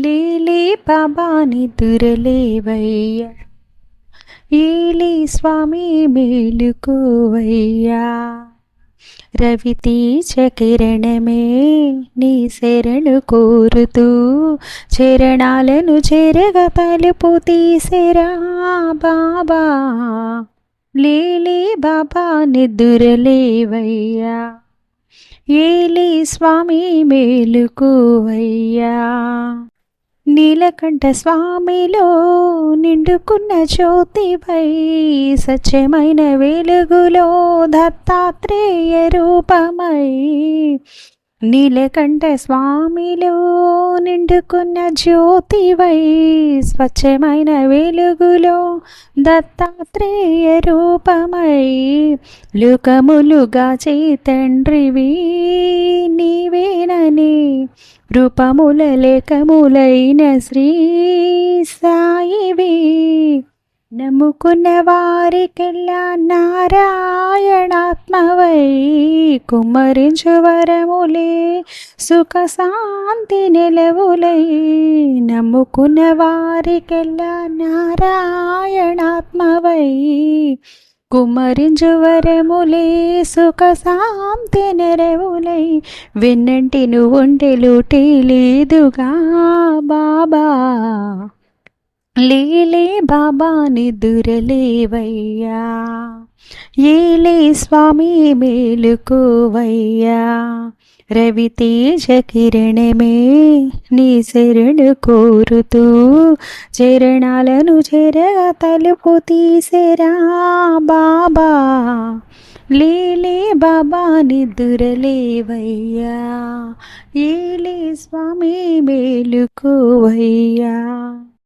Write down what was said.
లేలే బాబా నిదురలేవయ్యా, ఏలే స్వామి మేలుకోవయ్యా. రవితేజ కిరణమే నీ శరణు కోరుతూ చరణాలను చెరగ తలుపు తీసెరా బాబా. లేలే బాబా నిదురలేవయ్యా, ఏలే స్వామి మేలుకోవయ్యా. నీలకంఠ స్వామిలో నిండుకున్న జ్యోతివై, సత్యమైన వెలుగులో దత్తాత్రేయ రూపమై. నీలకంఠ స్వామిలో నిండుకున్న జ్యోతివై, స్వచ్ఛమైన వెలుగులో దత్తాత్రేయ రూపమై. లోకములుగా తండ్రివి నీవేనని, రూపముల లేకములైన శ్రీ సాయివి. నమ్ముకున్న వారికెల్లా నారాయణాత్మవై, కుమ్మరించు వరములే సుఖ శాంతి నెలవులై. నమ్ముకున్న వారికెల్లా నారాయణాత్మవై, కుమ్మరించు వరములే సుఖ శాంతి నెరవులై. వెన్నంటి నువ్వుంటే లోటే లేదుగా బాబా. లేలే బాబా నిదురలేవయ్యా, ఏలే స్వామి మేలుకోవయ్యా. రవితేజ కిరణమే నీ శరణు కోరుతూ చరణాలను చెరగ తలుపు తీసెరా బాబా. లేలే బాబా నిదురలేవయ్యా, ఏలే స్వామి మేలుకోవయ్యా.